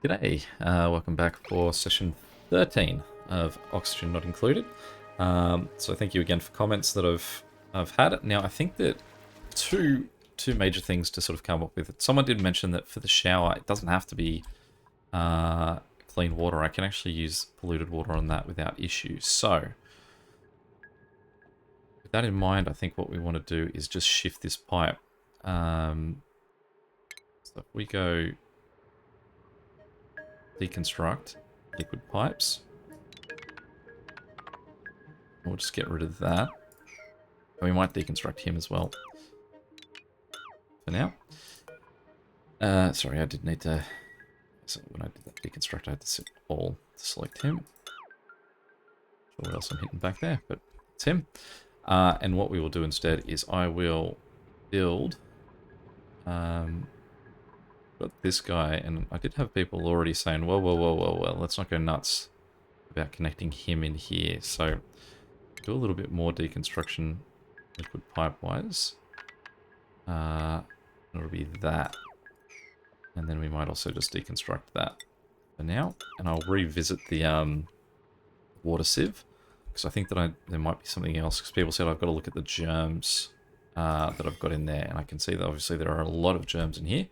G'day, welcome back for session 13 of Oxygen Not Included. So thank you again for comments that I've had. Now I think that two major things to sort of come up with. Someone did mention that for the shower it doesn't have to be clean water. I can actually use polluted water on that without issue. So with that in mind, I think what we want to do is just shift this pipe. So if we go deconstruct liquid pipes. We'll just get rid of that. And we might deconstruct him as well. For now. Sorry, I did need to... So when I did that deconstruct, I had to set all to select him. Not sure what else I'm hitting back there, but it's him. And what we will do instead is I will build... got this guy, and I did have people already saying, well, let's not go nuts about connecting him in here. So do a little bit more deconstruction liquid pipe wise. It'll be that, and then we might also just deconstruct that for now, and I'll revisit the water sieve because I think that there might be something else, because people said I've got to look at the germs that I've got in there, and I can see that obviously there are a lot of germs in here.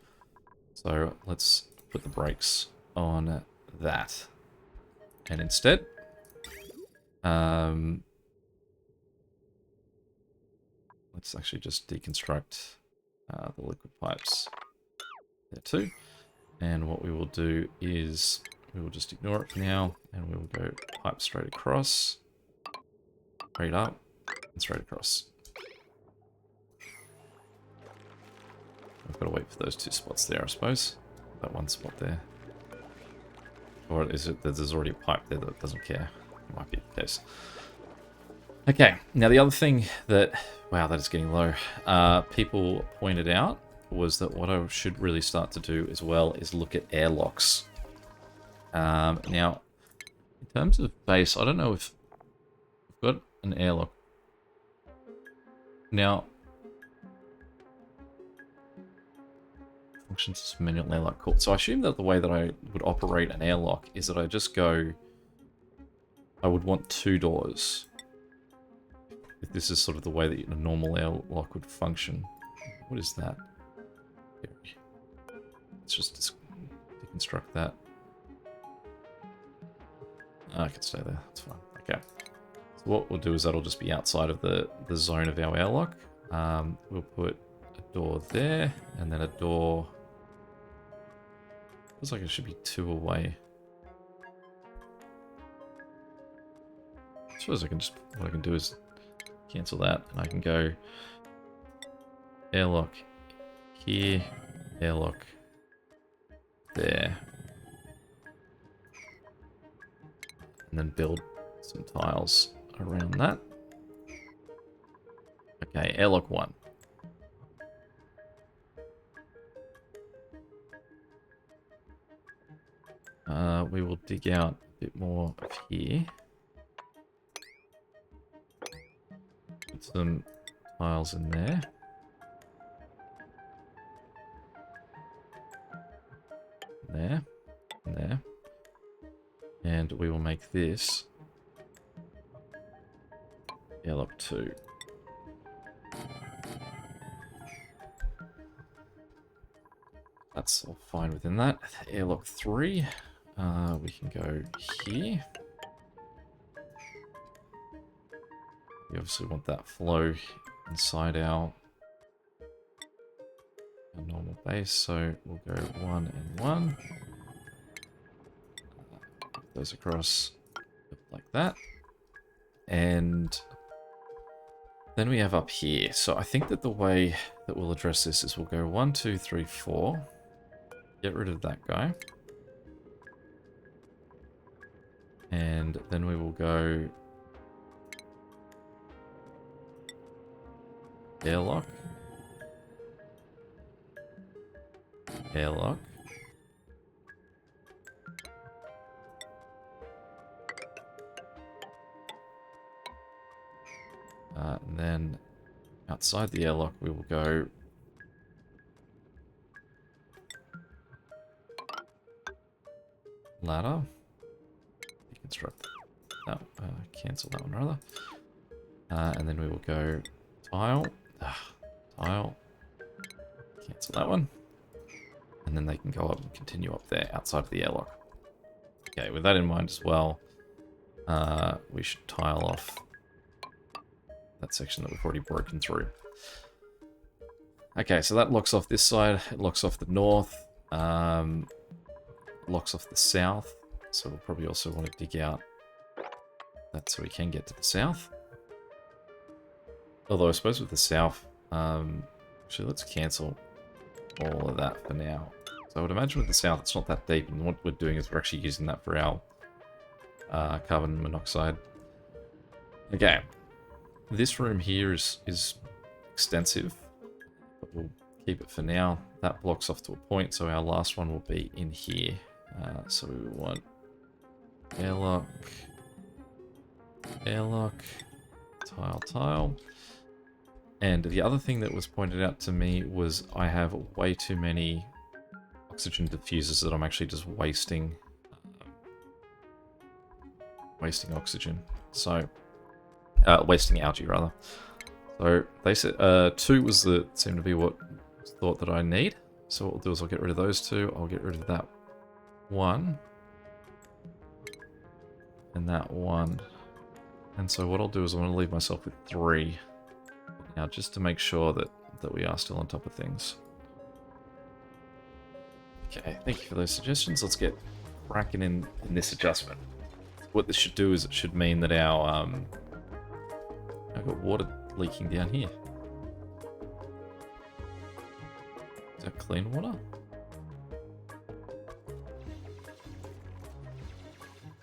So let's put the brakes on that. And instead, let's actually just deconstruct the liquid pipes there too. And what we will do is we will just ignore it for now, and we will go pipe straight across, straight up, and straight across. I've got to wait for those two spots there, I suppose. That one spot there. Or is it that there's already a pipe there that doesn't care? Might be the case. Okay, now the other thing that... Wow, that is getting low. People pointed out was that what I should really start to do as well is look at airlocks. Now, in terms of base, I don't know if... I've got an airlock. Now... Functions as manual airlock. Cool. So I assume that the way that I would operate an airlock is that I just go... I would want two doors. If this is sort of the way that a normal airlock would function. What is that? Let's just deconstruct that. I can stay there. That's fine. Okay. So what we'll do is that'll just be outside of the zone of our airlock. We'll put a door there, and then a door... Feels like it should be two away. I suppose I can just... What I can do is cancel that, and I can go airlock here, airlock there, and then build some tiles around that. Okay, airlock 1. We will dig out a bit more of here. Put some tiles in there. There. And there. And we will make this airlock 2. That's all fine within that. Airlock 3. We can go here. We obviously want that flow inside our normal base, so we'll go 1 and 1. Put those across like that. And then we have up here. So I think that the way that we'll address this is we'll go 1, 2, 3, 4. Get rid of that guy. And then we will go airlock, airlock, and then outside the airlock we will go ladder. Deconstruct that. Cancel that one rather. And then we will go tile. Tile. Cancel that one. And then they can go up and continue up there outside of the airlock. Okay, with that in mind as well, we should tile off that section that we've already broken through. Okay, so that locks off this side. It locks off the north. Locks off the south. So we'll probably also want to dig out that so we can get to the south. Although I suppose with the south, actually let's cancel all of that for now. So I would imagine with the south it's not that deep, and what we're doing is we're actually using that for our carbon monoxide. Okay, this room here is extensive, but we'll keep it for now. That blocks off to a point, so our last one will be in here. So we want airlock, airlock, tile, tile. And the other thing that was pointed out to me was I have way too many oxygen diffusers that I'm actually just wasting oxygen. So wasting algae rather. So they said 2 was seemed to be what was thought that I need. So what we'll do is I'll get rid of those 2. I'll get rid of that 1 and that 1. And so what I'll do is I'm going to leave myself with 3 now, just to make sure that we are still on top of things. Okay, thank you for those suggestions. Let's get cracking in this adjustment. What this should do is it should mean that our I've got water leaking down here. Is that clean water?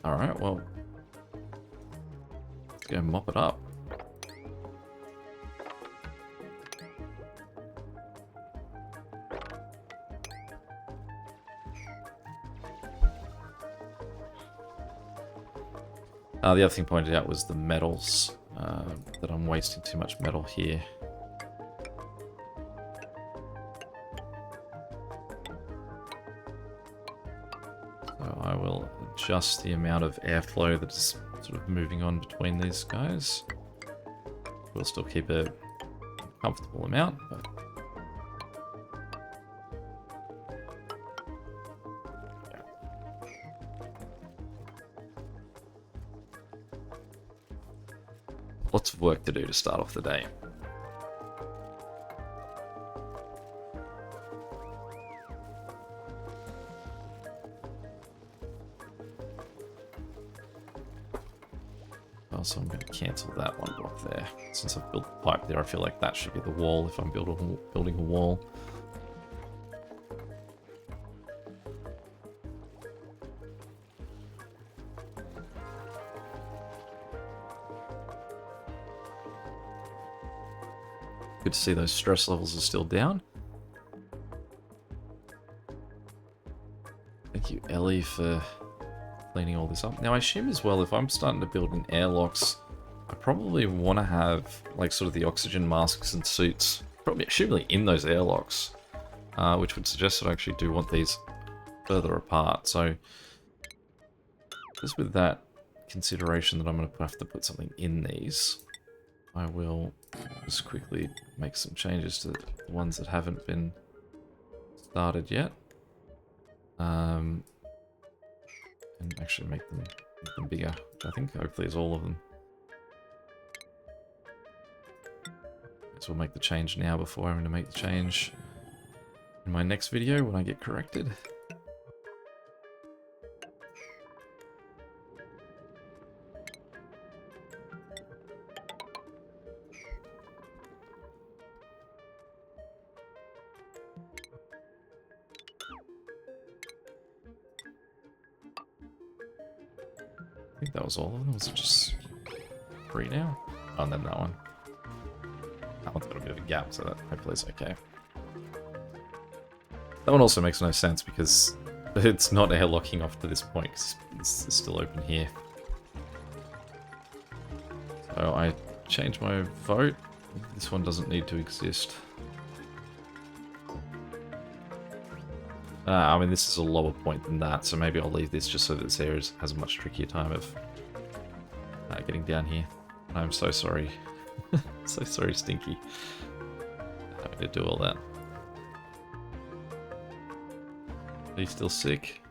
Alright, well, let's go mop it up. The other thing pointed out was the metals, that I'm wasting too much metal here. So I will adjust the amount of airflow that's sort of moving on between these guys. We'll still keep a comfortable amount, but lots of work to do to start off the day. So I'm going to cancel that one block there. Since I've built the pipe there, I feel like that should be the wall if I'm building a wall. Good to see those stress levels are still down. Thank you, Ellie, for cleaning all this up. Now, I assume as well, if I'm starting to build in airlocks, I probably want to have, like, sort of the oxygen masks and suits, probably assumably in those airlocks, which would suggest that I actually do want these further apart. So, just with that consideration that I'm going to have to put something in these, I will just quickly make some changes to the ones that haven't been started yet. And actually make them bigger, which I think hopefully is all of them. So we'll make the change now before having to make the change in my next video when I get corrected. I think that was all of them. Was it just 3 now? Oh, and then that one. That one's got a bit of a gap, so that hopefully is okay. That one also makes no sense because it's not airlocking off to this point because it's still open here. So I changed my vote. This one doesn't need to exist. I mean, this is a lower point than that, so maybe I'll leave this just so that this area has a much trickier time of getting down here. I'm so sorry. So sorry, Stinky. Having to do all that. Are you still sick?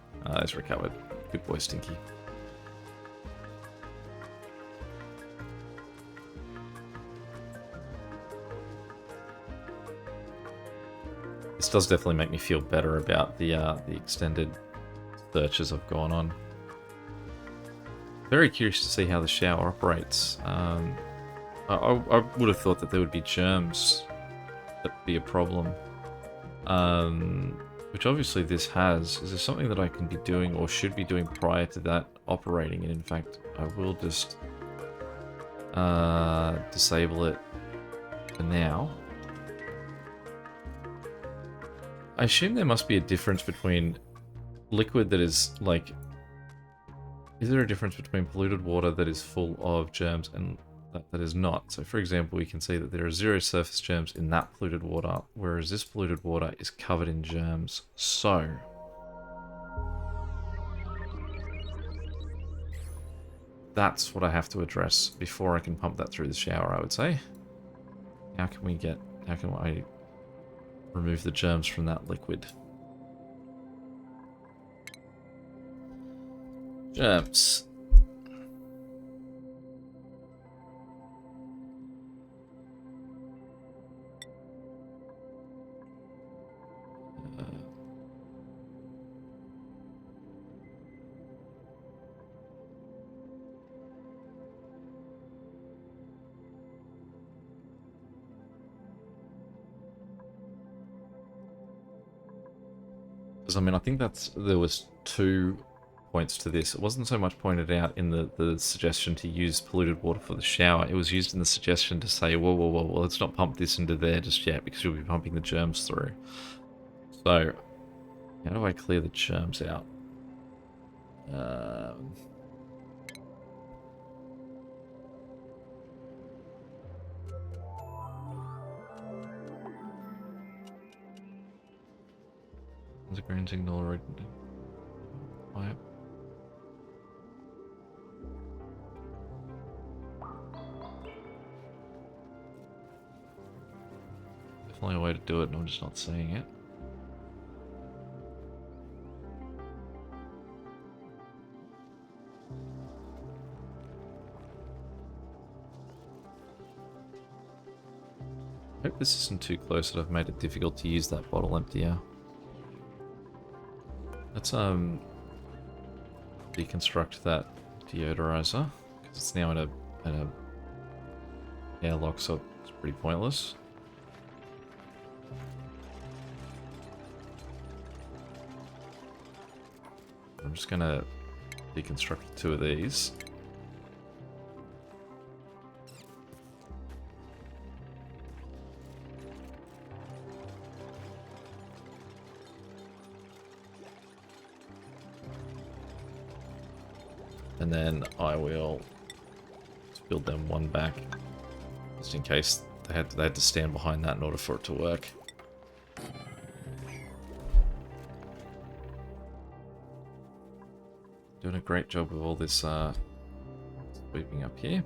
He's recovered. Good boy, Stinky. This does definitely make me feel better about the extended searches I've gone on. Very curious to see how the shower operates. I would have thought that there would be germs that would be a problem. Which obviously this has. Is there something that I can be doing or should be doing prior to that operating? And in fact, I will just disable it for now. I assume there must be a difference between liquid that is like... Is there a difference between polluted water that is full of germs and that is not? So for example, we can see that there are 0 surface germs in that polluted water, whereas this polluted water is covered in germs. So... that's what I have to address before I can pump that through the shower, I would say. How can I remove the germs from that liquid? Germs. Because I mean, I think there was 2 points to this. It wasn't so much pointed out in the suggestion to use polluted water for the shower. It was used in the suggestion to say, whoa, whoa, whoa, let's not pump this into there just yet because you'll be pumping the germs through. So, how do I clear the germs out? The green signal already. Pipe. Definitely a way to do it, and I'm just not seeing it. I hope this isn't too close that I've made it difficult to use that bottle emptier. Let's deconstruct that deodorizer because it's now in a airlock, so it's pretty pointless. I'm just gonna deconstruct 2 of these. And then I will build them 1 back, just in case they had to stand behind that in order for it to work. Doing a great job with all this sweeping up here.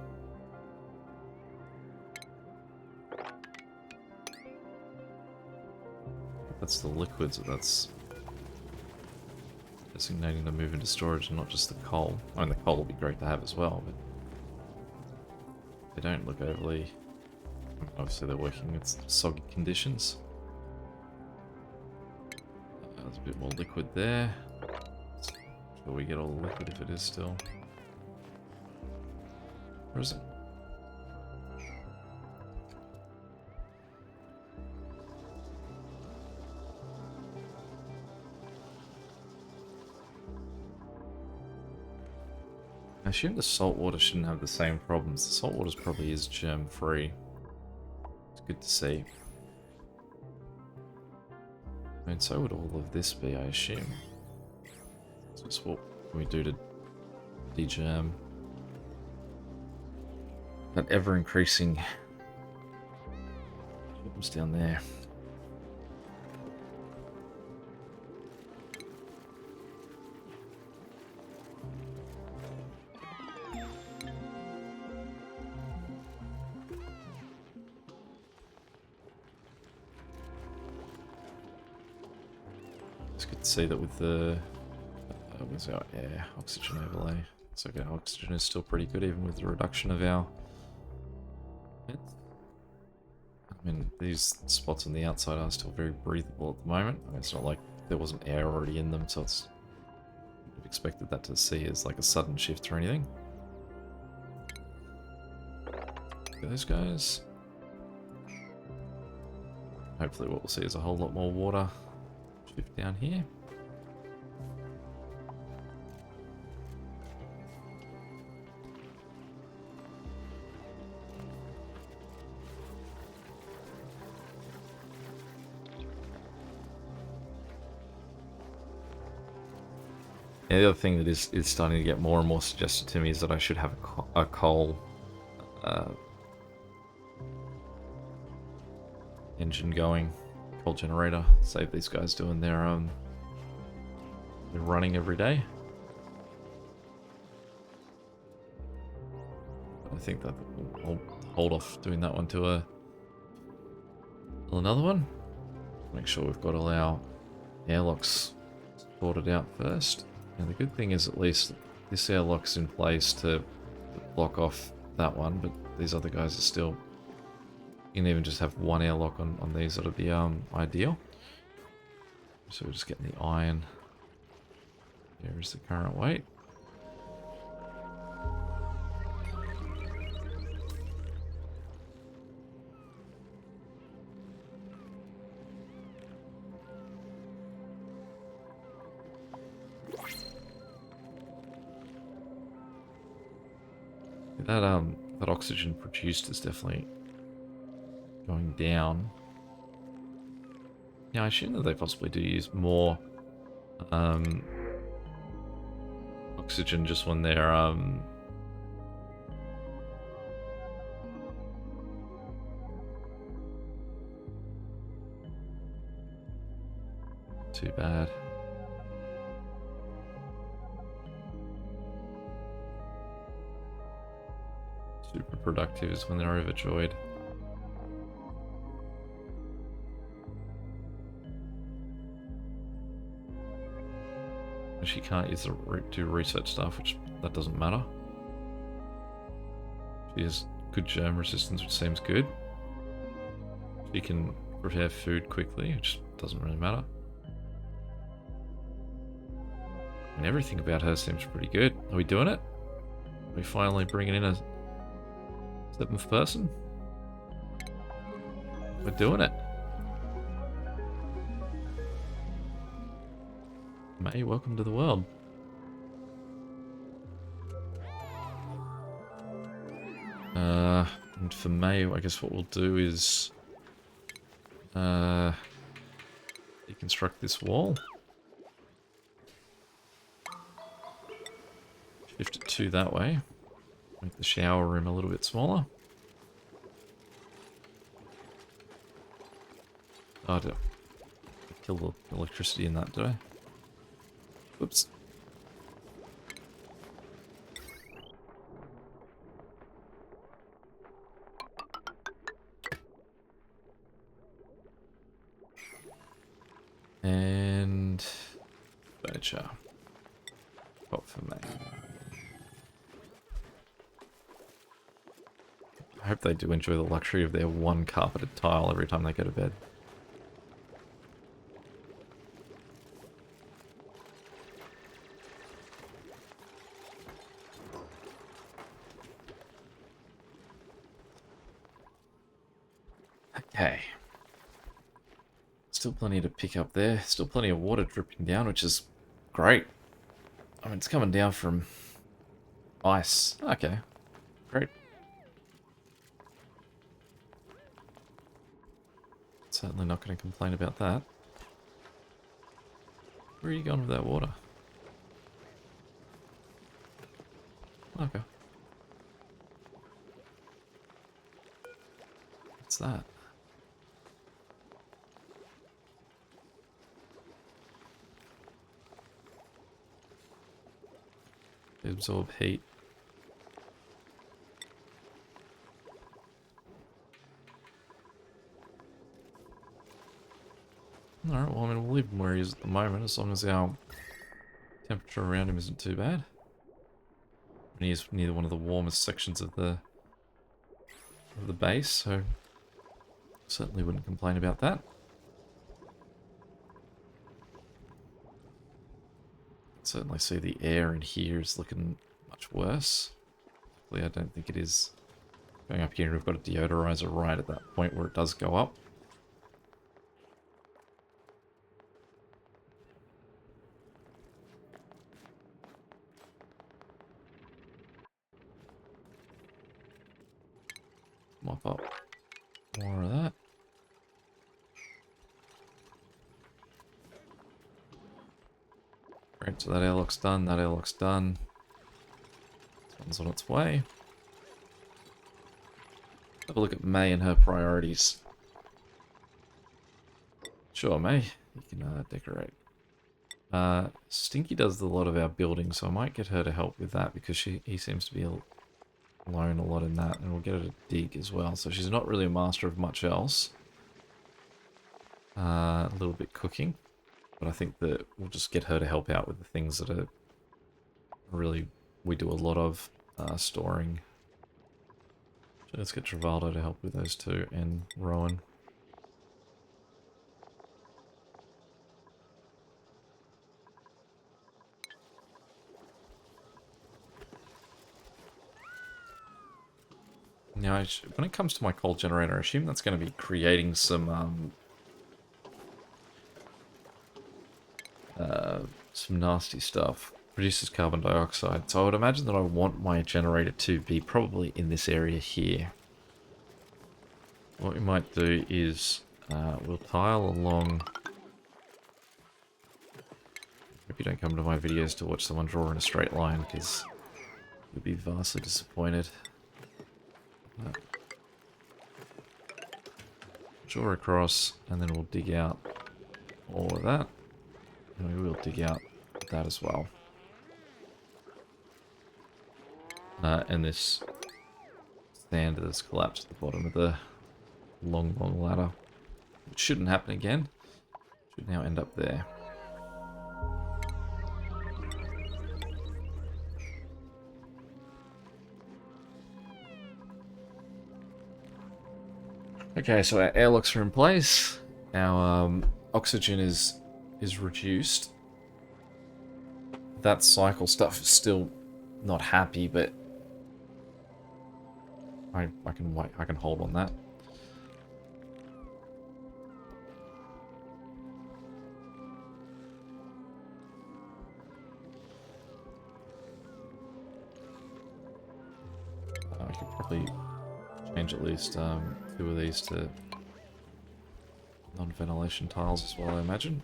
That's the liquids that's designating to move into storage and not just the coal. I mean, the coal will be great to have as well, but they don't look overly... Obviously they're working with soggy conditions. There's a bit more liquid there. Sure we get all the liquid if it is still. Where is it? I assume the salt water shouldn't have the same problems. The salt water probably is germ free. It's good to see. I mean, so would all of this be, I assume. So it's what we do to degerm that ever increasing germs down there. It's good to see that with the... where's our air oxygen overlay? So our oxygen is still pretty good even with the reduction of our... I mean, these spots on the outside are still very breathable at the moment. I mean, it's not like there wasn't air already in them, so it's... I would have expected that to see as like a sudden shift or anything. Those guys. Hopefully what we'll see is a whole lot more water shift down here. Yeah, the other thing that is starting to get more and more suggested to me is that I should have a coal engine going, coal generator. Save these guys doing their running every day. I think that I'll hold off doing that one to another one. Make sure we've got all our airlocks sorted out first. And the good thing is at least this airlock's in place to block off that one, but these other guys are still... You can even just have one airlock on these, that'll be ideal. So we're just getting the iron. Here is the current weight. That oxygen produced is definitely going down. Yeah, I assume that they possibly do use more oxygen just when they're too bad. Super productive is when they're overjoyed. She can't use do research stuff, which that doesn't matter. She has good germ resistance, which seems good. She can prepare food quickly, which doesn't really matter. And everything about her seems pretty good. Are we doing it? Are we finally bringing in a 7th person? We're doing it. May, welcome to the world. And for May, I guess what we'll do is deconstruct this wall. Shift it 2 that way. Make the shower room a little bit smaller. Oh, I killed the electricity in that, did I? Whoops. And furniture. Pop for me. I hope they do enjoy the luxury of their one carpeted tile every time they go to bed. Okay. Still plenty to pick up there. Still plenty of water dripping down, which is great. I mean, it's coming down from ice. Okay. Great. Certainly not going to complain about that. Where are you going with that water? Okay. What's that? They absorb heat. Alright, well, I mean, we'll leave him where he is at the moment, as long as our temperature around him isn't too bad. And he is near one of the warmest sections of the base, so certainly wouldn't complain about that. Certainly see the air in here is looking much worse. Luckily, I don't think it is. Going up here, we've got a deodorizer right at that point where it does go up. Mop up more of that. Great, so that airlock's done, that airlock's done. This one's on its way. Have a look at May and her priorities. Sure, May, you can decorate. Stinky does a lot of our building, so I might get her to help with that because he seems to be alone a lot in that, and we'll get her to dig as well. So she's not really a master of much else. A little bit cooking, but I think that we'll just get her to help out with the things that are really we do a lot of storing. So let's get Travaldo to help with those two, and Rowan. Now, when it comes to my coal generator, I assume that's going to be creating some nasty stuff. Produces carbon dioxide. So I would imagine that I want my generator to be probably in this area here. What we might do is we'll tile along. Hope you don't come to my videos to watch someone draw in a straight line, because you'll be vastly disappointed. Draw across, and then we'll dig out all of that. And we will dig out that as well. And this stand that's collapsed at the bottom of the long ladder. It shouldn't happen again. Should now end up there. Okay, so our airlocks are in place. Our oxygen is reduced. That cycle stuff is still not happy, but I can wait. I can hold on that. I could probably change at least 2 of these to non-ventilation tiles as well, I imagine.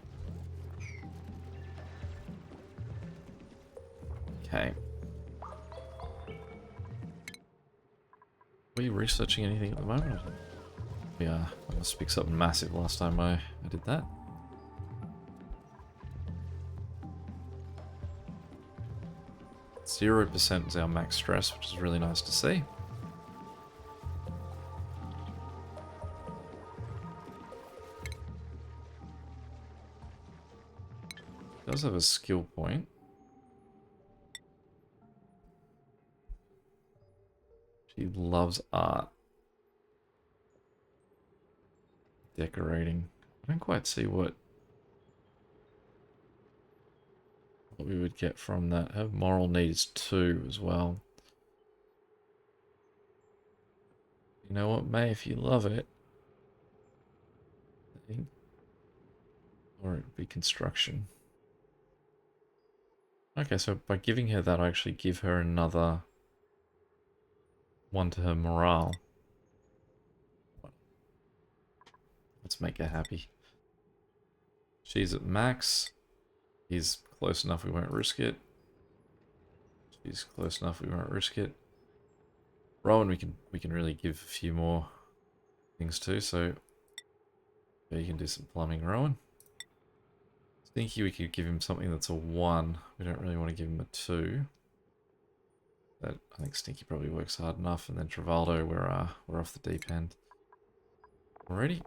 Okay. Were you researching anything at the moment? Yeah, I must pick something massive last time I did that. %0% is our max stress, which is really nice to see. It does have a skill point. She loves art. Decorating. I don't quite see what we would get from that. Her moral need is 2 as well. You know what, May, if you love it. Or it would be construction. Okay, so by giving her that, I actually give her another 1 to her morale. Let's make her happy. She's at max. He's close enough, we won't risk it. She's close enough, we won't risk it. Rowan, we can really give a few more things to, so yeah, you can do some plumbing, Rowan. Stinky, we could give him something that's a 1. We don't really want to give him a 2. That, I think Stinky probably works hard enough, and then Travaldo, we're off the deep end. Already?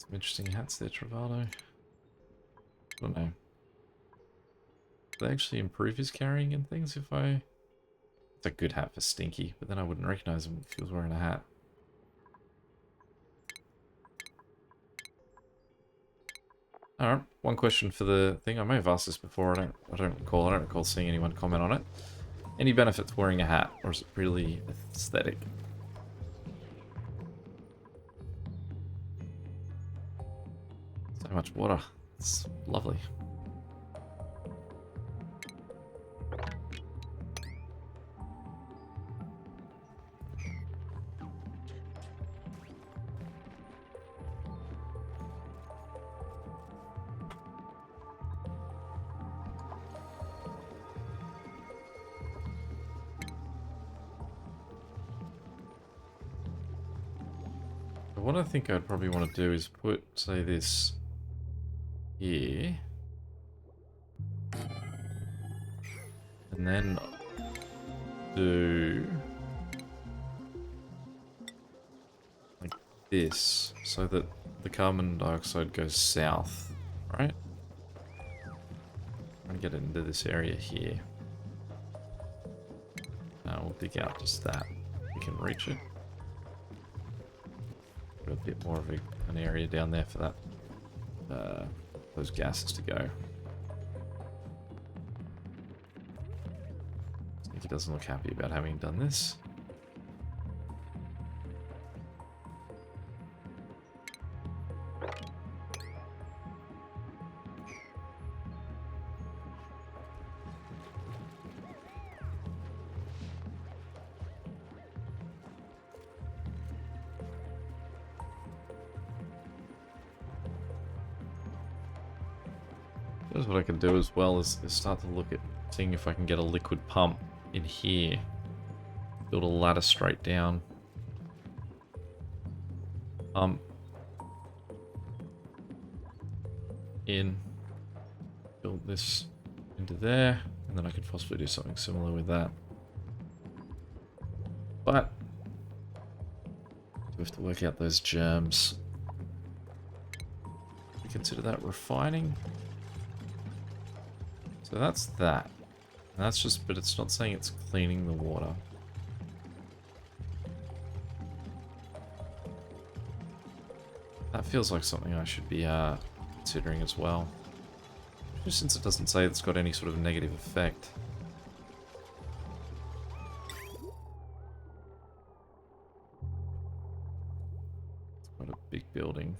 Some interesting hats there, Travado. I don't know. Do they actually improve his carrying and things if I... It's a good hat for Stinky, but then I wouldn't recognize him if he was wearing a hat. Alright, one question for the thing. I may have asked this before, I don't recall seeing anyone comment on it. Any benefit to wearing a hat, or is it really aesthetic? So much water. It's lovely. What I think I'd probably want to do is put, say, this here. And then do like this, so that the carbon dioxide goes south, right? I'm gonna get into this area here. Now we'll dig out just that. We can reach it. Got a bit more of an area down there for that, those gases to go. He doesn't look happy about having done this. Here's what I can do as well is start to look at seeing if I can get a liquid pump in here. Build a ladder straight down. In. Build this into there. And then I could possibly do something similar with that. But we have to work out those germs. We consider that refining. So that's that. And that's just, but it's not saying it's cleaning the water. That feels like something I should be considering as well. Just since it doesn't say it's got any sort of negative effect. It's quite a big building.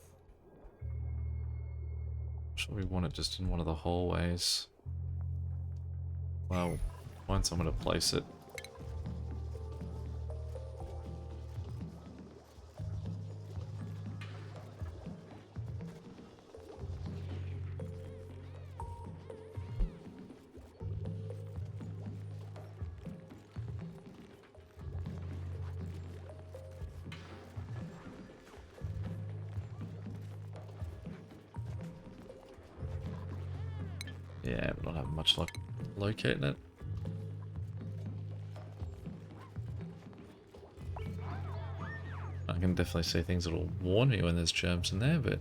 Should we want it just in one of the hallways? Well, find somewhere to place it. Yeah, we're not having much luck locating it. I can definitely see things that'll warn me when there's germs in there, but it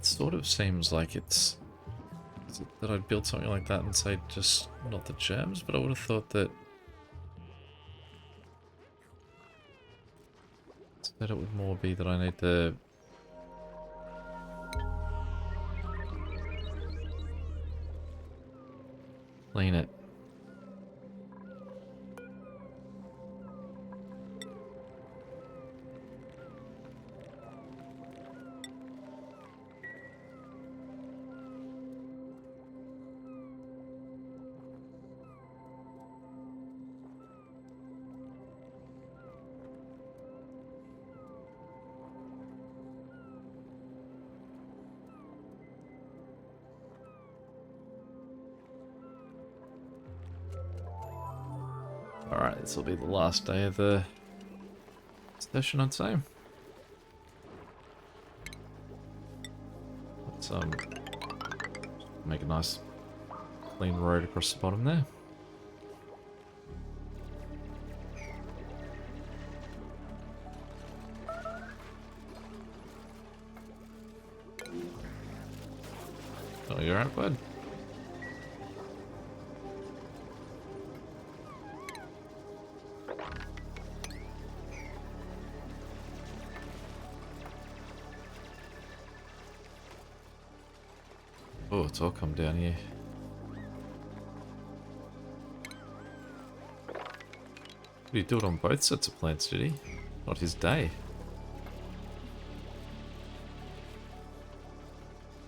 sort of seems like it's that I'd build something like that and say just not the germs, but I would have thought that it would more be that I need to clean it. Alright, this will be the last day of the session, I'd say. Let's make a nice clean road across the bottom there. Oh, you're right, bud. Oh, it's all come down here. Did he do it on both sets of plants, did he? Not his day.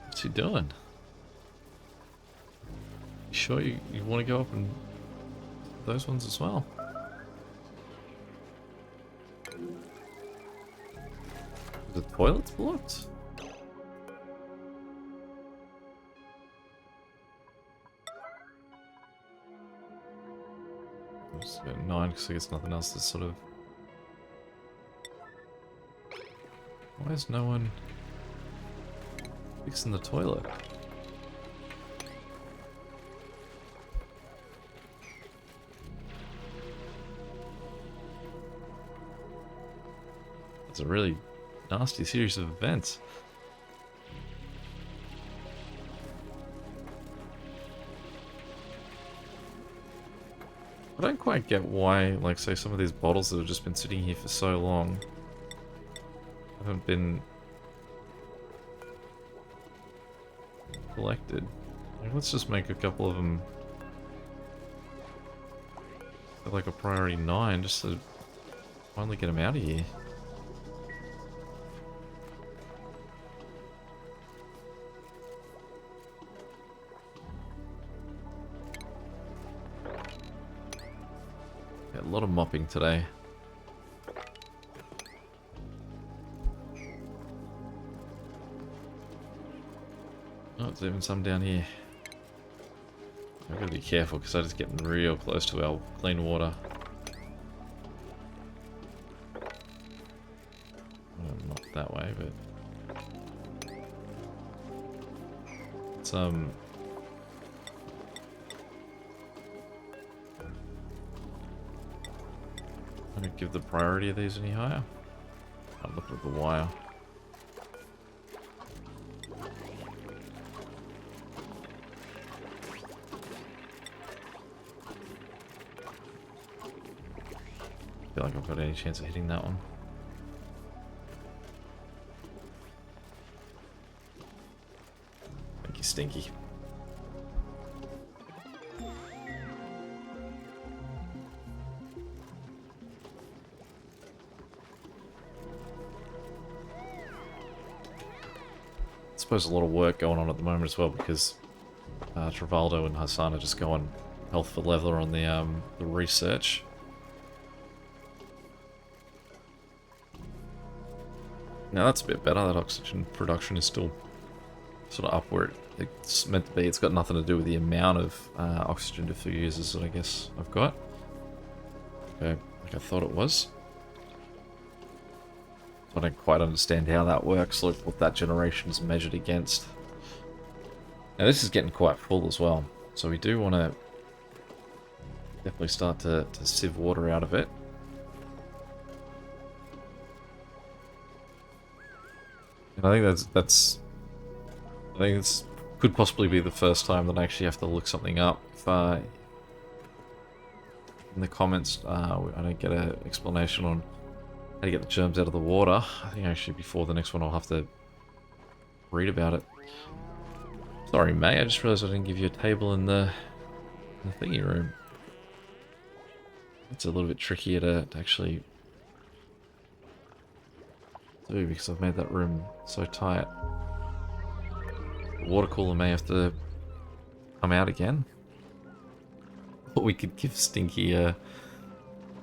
What's he doing? You sure you want to go up and those ones as well? The toilet's blocked? I'm just about 9 because I guess nothing else is sort of... Why is no one fixing the toilet? It's a really nasty series of events. I don't quite get why, like, say, some of these bottles that have just been sitting here for so long haven't been collected. Like, let's just make a couple of them like a priority 9 just to finally get them out of here. Yeah, a lot of mopping today. Oh, there's even some down here. I've got to be careful because I'm just getting real close to our clean water. Well, not that way, but it's I'm gonna give the priority of these any higher. I'm looking at the wire. I feel like I've got any chance of hitting that one. Thank you, Stinky. I suppose a lot of work going on at the moment as well because Travaldo and Hassan are just going health for leather on the research. Now that's a bit better. That oxygen production is still sort of up where it's meant to be. It's got nothing to do with the amount of oxygen diffusers that I guess I've got. Okay, like I thought it was. I don't quite understand how that works, like what that generation is measured against. Now this is getting quite full as well, so we do want to definitely start to sieve water out of it. And I think that's I think this could possibly be the first time that I actually have to look something up. If in the comments I don't get an explanation on how to get the germs out of the water, I think actually before the next one I'll have to read about it. Sorry, May, I just realized I didn't give you a table in the thingy room. It's a little bit trickier to actually do because I've made that room so tight. The water cooler may have to come out again. Or we could give Stinky a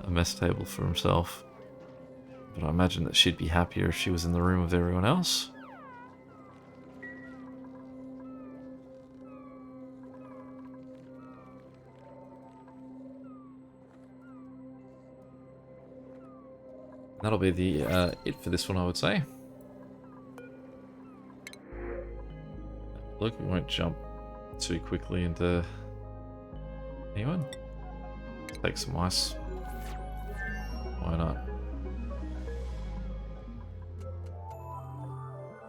mess table for himself. But I imagine that she'd be happier if she was in the room with everyone else. That'll be the it for this one, I would say. Look, we won't jump too quickly into anyone. Take some ice. Why not?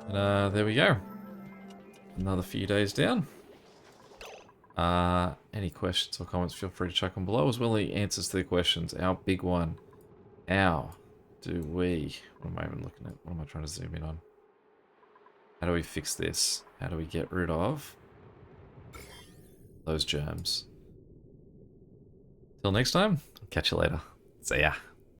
And there we go. another few days down. Any questions or comments, feel free to chuck them below, as well as answers to the questions. Our big one. How do we... What am I even looking at? What am I trying to zoom in on? How do we fix this? How do we get rid of those germs? Till next time, catch you later. See ya.